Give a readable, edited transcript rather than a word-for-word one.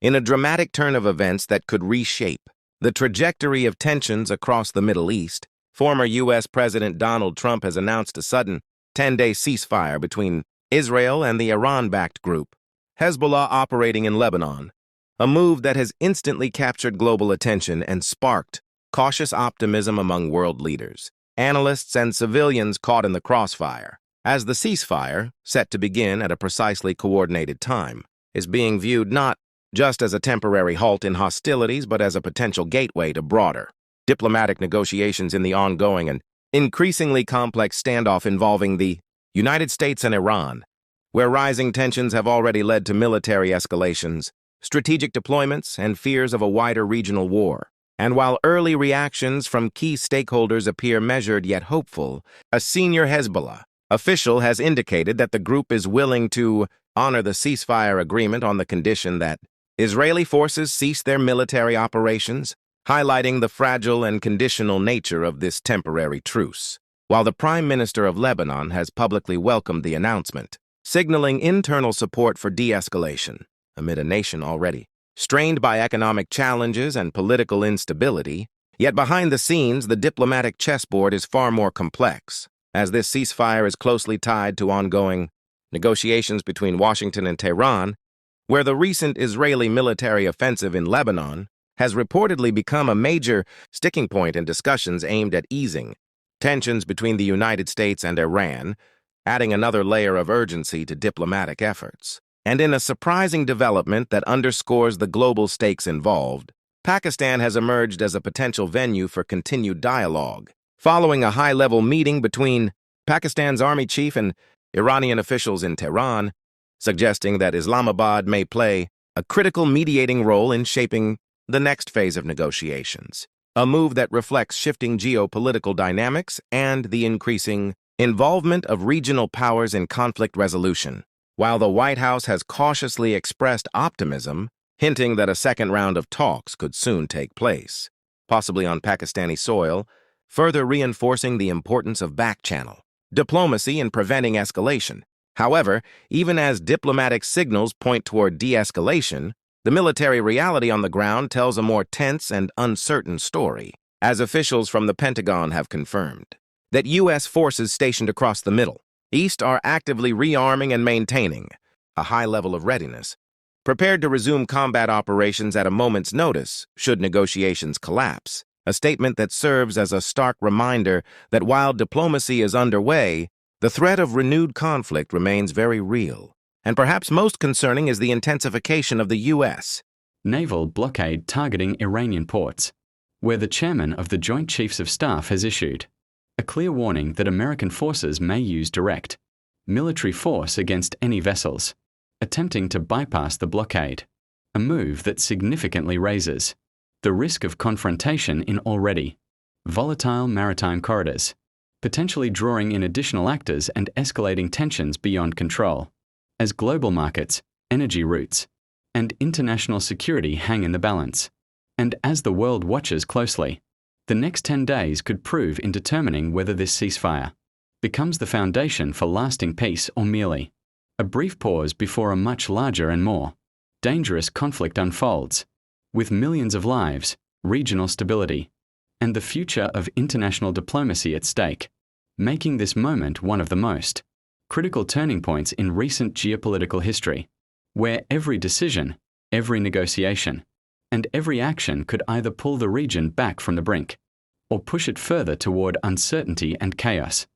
in a dramatic turn of events that could reshape the trajectory of tensions across the Middle East. Former U.S. President Donald Trump has announced a sudden 10-day ceasefire between Israel and the Iran-backed group Hezbollah operating in Lebanon, a move that has instantly captured global attention and sparked cautious optimism among world leaders, analysts, and civilians caught in the crossfire. As the ceasefire, set to begin at a precisely coordinated time, is being viewed not just as a temporary halt in hostilities but as a potential gateway to broader diplomatic negotiations in the ongoing and increasingly complex standoff involving the United States and Iran, where rising tensions have already led to military escalations, strategic deployments, and fears of a wider regional war. And while early reactions from key stakeholders appear measured yet hopeful, a senior Hezbollah official has indicated that the group is willing to honor the ceasefire agreement on the condition that Israeli forces cease their military operations, highlighting the fragile and conditional nature of this temporary truce. While the Prime Minister of Lebanon has publicly welcomed the announcement, signaling internal support for de-escalation amid a nation already strained by economic challenges and political instability, yet behind the scenes, the diplomatic chessboard is far more complex, as this ceasefire is closely tied to ongoing negotiations between Washington and Tehran, where the recent Israeli military offensive in Lebanon has reportedly become a major sticking point in discussions aimed at easing tensions between the United States and Iran, adding another layer of urgency to diplomatic efforts. And in a surprising development that underscores the global stakes involved, Pakistan has emerged as a potential venue for continued dialogue, following a high-level meeting between Pakistan's army chief and Iranian officials in Tehran, suggesting that Islamabad may play a critical mediating role in shaping the next phase of negotiations, a move that reflects shifting geopolitical dynamics and the increasing involvement of regional powers in conflict resolution. While the White House has cautiously expressed optimism, hinting that a second round of talks could soon take place, possibly on Pakistani soil, further reinforcing the importance of back-channel diplomacy in preventing escalation. However, even as diplomatic signals point toward de-escalation, the military reality on the ground tells a more tense and uncertain story, as officials from the Pentagon have confirmed that U.S. forces stationed across the Middle East are actively rearming and maintaining a high level of readiness, prepared to resume combat operations at a moment's notice should negotiations collapse, a statement that serves as a stark reminder that while diplomacy is underway, the threat of renewed conflict remains very real. And perhaps most concerning is the intensification of the U.S. naval blockade targeting Iranian ports, where the chairman of the Joint Chiefs of Staff has issued a clear warning that American forces may use direct military force against any vessels attempting to bypass the blockade, a move that significantly raises the risk of confrontation in already volatile maritime corridors, potentially drawing in additional actors and escalating tensions beyond control, as global markets, energy routes, and international security hang in the balance. And as the world watches closely, the next 10 days could prove in determining whether this ceasefire becomes the foundation for lasting peace or merely a brief pause before a much larger and more dangerous conflict unfolds, with millions of lives, regional stability, and the future of international diplomacy at stake, making this moment one of the most critical turning points in recent geopolitical history, where every decision, every negotiation, and every action could either pull the region back from the brink or push it further toward uncertainty and chaos.